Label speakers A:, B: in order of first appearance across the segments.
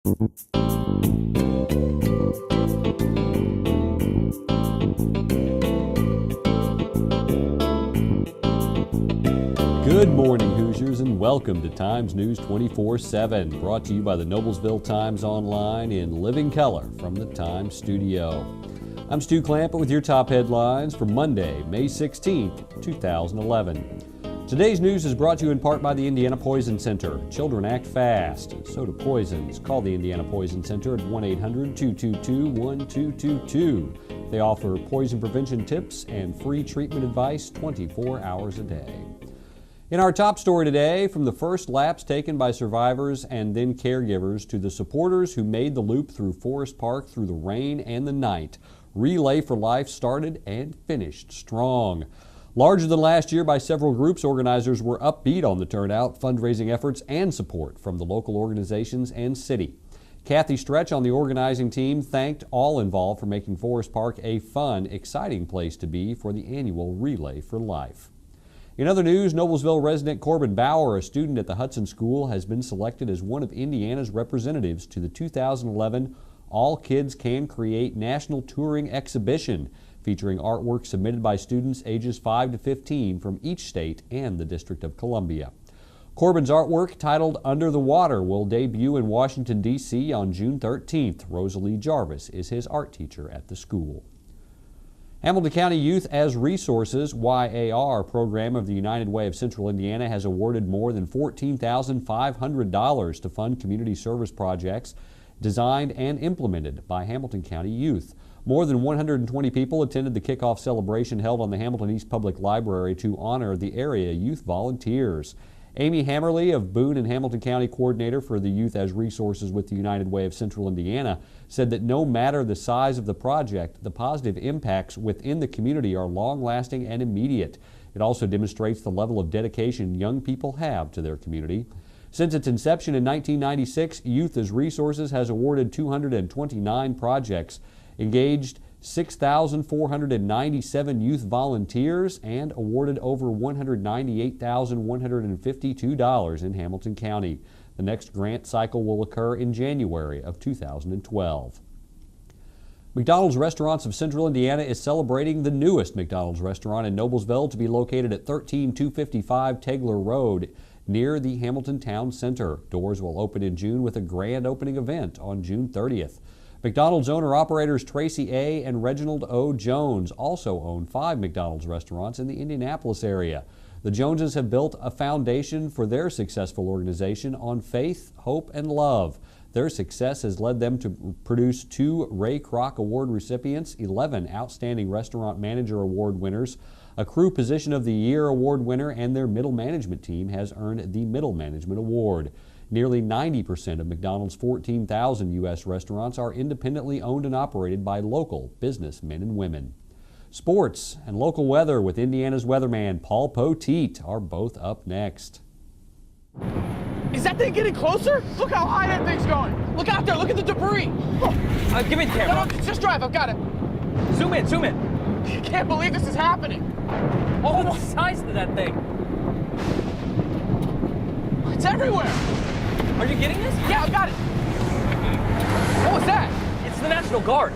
A: Good morning, Hoosiers, and welcome to Times News 24/7, brought to you by the Noblesville Times Online in living color from the Times studio. I'm Stu Clampett with your top headlines for Monday, May 16th, 2011. Today's news is brought to you in part by the Indiana Poison Center. Children act fast, and so do poisons. Call the Indiana Poison Center at 1-800-222-1222. They offer poison prevention tips and free treatment advice 24 hours a day. In our top story today, from the first laps taken by survivors and then caregivers to the supporters who made the loop through Forest Park through the rain and the night, Relay for Life started and finished strong. Larger than last year by several groups, organizers were upbeat on the turnout, fundraising efforts, and support from the local organizations and city. Kathy Stretch on the organizing team thanked all involved for making Forest Park a fun, exciting place to be for the annual Relay for Life. In other news, Noblesville resident Corbin Bauer, a student at the Hudson School, has been selected as one of Indiana's representatives to the 2011 All Kids Can Create National Touring Exhibition, featuring artwork submitted by students ages 5 to 15 from each state and the District of Columbia. Corbin's artwork, titled Under the Water, will debut in Washington, D.C. on June 13th. Rosalie Jarvis is his art teacher at the school. Hamilton County Youth as Resources, YAR, program of the United Way of Central Indiana has awarded more than $14,500 to fund community service projects designed and implemented by Hamilton County youth. More than 120 people attended the kickoff celebration held on the Hamilton East Public Library to honor the area youth volunteers. Amy Hammerly of Boone and Hamilton County, coordinator for the Youth as Resources with the United Way of Central Indiana, said that no matter the size of the project, the positive impacts within the community are long-lasting and immediate. It also demonstrates the level of dedication young people have to their community. Since its inception in 1996, Youth as Resources has awarded 229 projects, engaged 6,497 youth volunteers, and awarded over $198,152 in Hamilton County. The next grant cycle will occur in January of 2012. McDonald's Restaurants of Central Indiana is celebrating the newest McDonald's restaurant in Noblesville to be located at 13255 Tegler Road near the Hamilton Town Center. Doors will open in June with a grand opening event on June 30th. McDonald's owner-operators Tracy A. and Reginald O. Jones also own 5 McDonald's restaurants in the Indianapolis area. The Joneses have built a foundation for their successful organization on faith, hope, and love. Their success has led them to produce 2 Ray Kroc Award recipients, 11 Outstanding Restaurant Manager Award winners, a Crew Position of the Year Award winner, and their middle management team has earned the Middle Management Award. Nearly 90% of McDonald's 14,000 U.S. restaurants are independently owned and operated by local businessmen and women. Sports and local weather with Indiana's weatherman Paul Poteet are both up next.
B: Is that thing getting closer? Look how high that thing's going. Look out there, look at the debris.
C: Give me the camera.
B: No, just drive, I've got it.
C: Zoom in, zoom in.
B: I can't believe this is happening.
C: Oh, the size of that thing.
B: It's everywhere.
C: Are you getting this?
B: Yeah, I've got it. What was that?
C: It's the National Guard.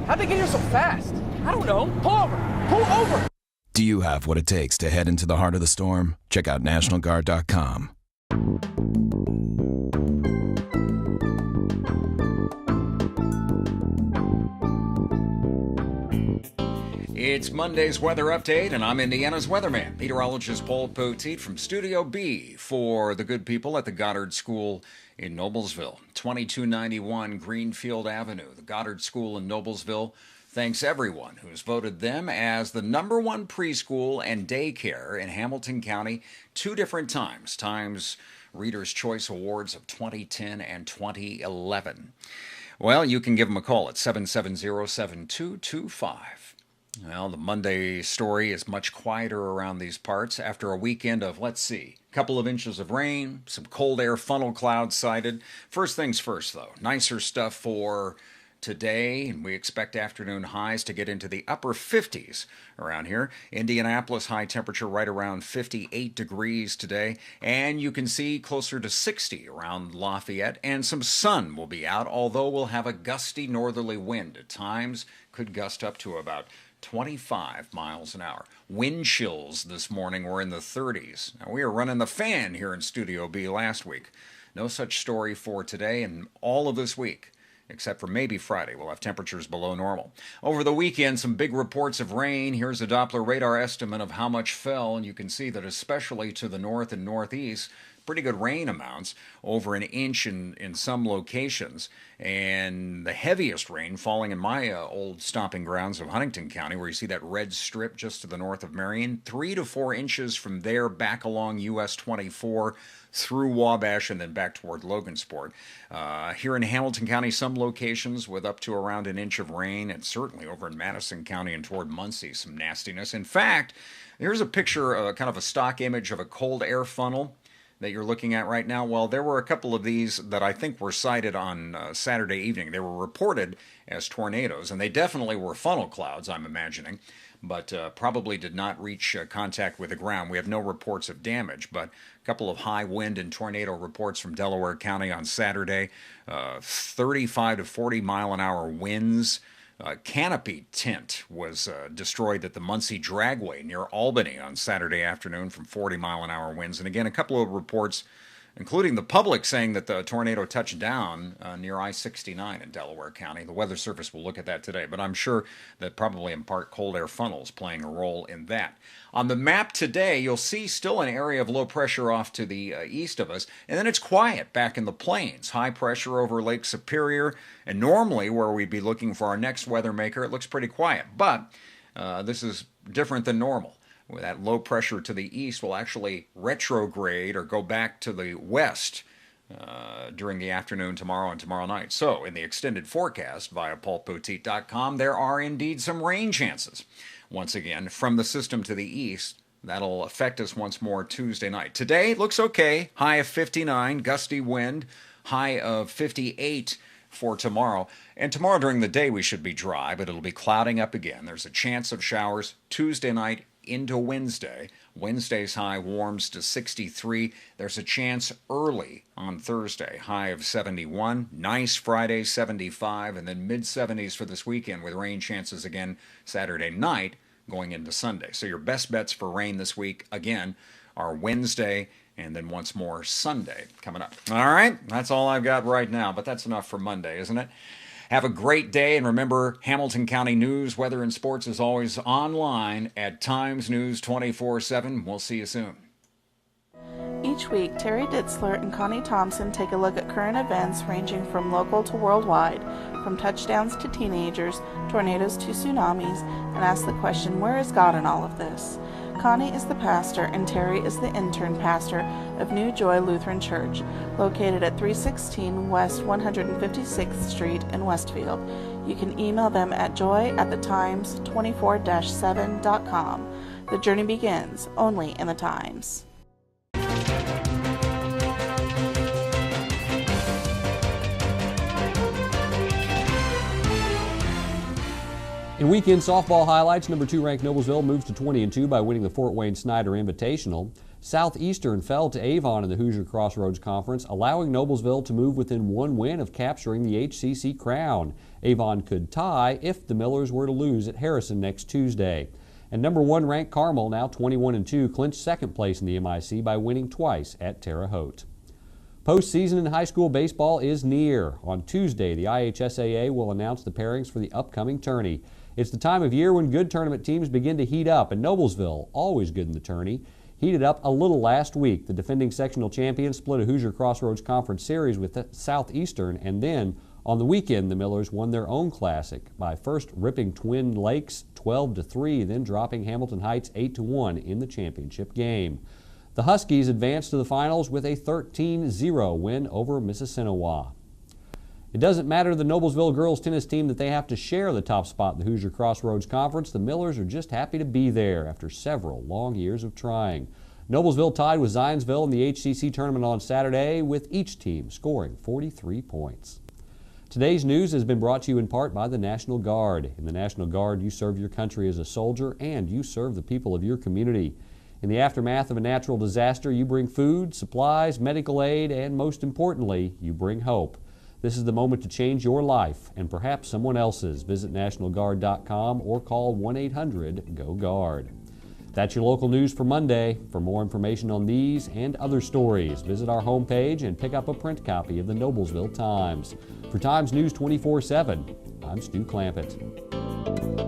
B: How'd they get here so fast?
C: I don't know.
B: Pull over, pull over.
D: Do you have what it takes to head into the heart of the storm? Check out NationalGuard.com.
E: It's Monday's weather update, and I'm Indiana's weatherman, meteorologist Paul Poteet from Studio B for the good people at the Goddard School in Noblesville. 2291 Greenfield Avenue, the Goddard School in Noblesville. Thanks everyone who's voted them as the #1 preschool and daycare in Hamilton County 2 different times. Times Reader's Choice Awards of 2010 and 2011. Well, you can give them a call at 770-7225. Well, the Monday story is much quieter around these parts after a weekend of, let's see, a couple of inches of rain, some cold air funnel clouds sighted. First things first, though, nicer stuff for today, and we expect afternoon highs to get into the upper 50s around here. Indianapolis, high temperature right around 58 degrees today, and you can see closer to 60 around Lafayette, and some sun will be out, although we'll have a gusty northerly wind at times, could gust up to about 25 miles an hour. Wind chills this morning were in the 30s. Now, we were running the fan here in Studio B last week. No such story for today and all of this week, except for maybe Friday. We'll have temperatures below normal. Over the weekend, some big reports of rain. Here's a Doppler radar estimate of how much fell, and you can see that especially to the north and northeast, pretty good rain amounts, over an inch in some locations. And the heaviest rain falling in my old stomping grounds of Huntington County, where you see that red strip just to the north of Marion, 3 to 4 inches from there back along US 24 through Wabash and then back toward Logansport. Here in Hamilton County, some locations with up to around an inch of rain, and certainly over in Madison County and toward Muncie, some nastiness. In fact, here's a picture, kind of a stock image of a cold air funnel that you're looking at right now. Well, there were a couple of these that I think were sighted on Saturday evening. They were reported as tornadoes, and they definitely were funnel clouds, I'm imagining, but probably did not reach contact with the ground. We have no reports of damage, but a couple of high wind and tornado reports from Delaware County on Saturday, 35 to 40 mile an hour winds. Canopy tent was destroyed at the Muncie Dragway near Albany on Saturday afternoon from 40 mile an hour winds. And again, a couple of reports, including the public, saying that the tornado touched down near I-69 in Delaware County. The Weather Service will look at that today, but I'm sure that probably in part cold air funnels playing a role in that. On the map today, you'll see still an area of low pressure off to the east of us, and then it's quiet back in the plains. High pressure over Lake Superior, and normally where we'd be looking for our next weather maker, it looks pretty quiet. But this is different than normal. That low pressure to the east will actually retrograde or go back to the west during the afternoon tomorrow and tomorrow night. So in the extended forecast via paulpoteet.com, there are indeed some rain chances. Once again, from the system to the east, that'll affect us once more Tuesday night. Today looks okay. High of 59, gusty wind, high of 58 for tomorrow. And tomorrow during the day we should be dry, but it'll be clouding up again. There's a chance of showers Tuesday night into Wednesday. Wednesday's high warms to 63. There's a chance early on Thursday, high of 71. Nice Friday, 75, and then mid-70s for this weekend with rain chances again Saturday night going into Sunday. So your best bets for rain this week, again, are Wednesday and then once more Sunday coming up. All right, that's all I've got right now, but that's enough for Monday, isn't it? Have a great day, and remember, Hamilton County News, Weather, and Sports is always online at Times News 24/7. We'll see you soon.
F: Each week, Terry Ditzler and Connie Thompson take a look at current events ranging from local to worldwide, from touchdowns to teenagers, tornadoes to tsunamis, and ask the question, where is God in all of this? Connie is the pastor and Terry is the intern pastor of New Joy Lutheran Church, located at 316 West 156th Street in Westfield. You can email them at joy@thetimes24-7.com. The journey begins only in the Times.
A: In weekend softball highlights, number 2 ranked Noblesville moves to 20-2 by winning the Fort Wayne Snyder Invitational. Southeastern fell to Avon in the Hoosier Crossroads Conference, allowing Noblesville to move within one win of capturing the HCC crown. Avon could tie if the Millers were to lose at Harrison next Tuesday. And number 1 ranked Carmel, now 21-2, clinched second place in the MIC by winning twice at Terre Haute. Postseason in high school baseball is near. On Tuesday, the IHSAA will announce the pairings for the upcoming tourney. It's the time of year when good tournament teams begin to heat up, and Noblesville, always good in the tourney, heated up a little last week. The defending sectional champions split a Hoosier Crossroads Conference series with Southeastern, and then on the weekend the Millers won their own classic by first ripping Twin Lakes 12-3, then dropping Hamilton Heights 8-1 in the championship game. The Huskies advanced to the finals with a 13-0 win over Mississinewa. It doesn't matter to the Noblesville girls tennis team that they have to share the top spot in the Hoosier Crossroads Conference. The Millers are just happy to be there after several long years of trying. Noblesville tied with Zionsville in the HCC tournament on Saturday, with each team scoring 43 points. Today's news has been brought to you in part by the National Guard. In the National Guard, you serve your country as a soldier and you serve the people of your community. In the aftermath of a natural disaster, you bring food, supplies, medical aid, and most importantly, you bring hope. This is the moment to change your life and perhaps someone else's. Visit NationalGuard.com or call 1-800-GO-GUARD. That's your local news for Monday. For more information on these and other stories, visit our homepage and pick up a print copy of the Noblesville Times. For Times News 24/7, I'm Stu Clampett.